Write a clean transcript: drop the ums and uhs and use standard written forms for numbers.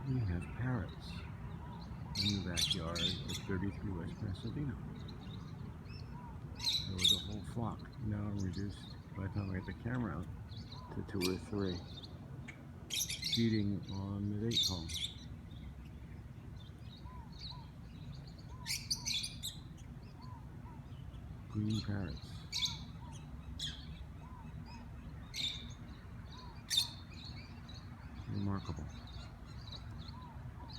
We have parrots in the backyard of 33 West Pasadena. There was a whole flock. Now I'm reduced, by the time I get the camera out, to 2 or 3 feeding on the date palm. Green parrots. Remarkable.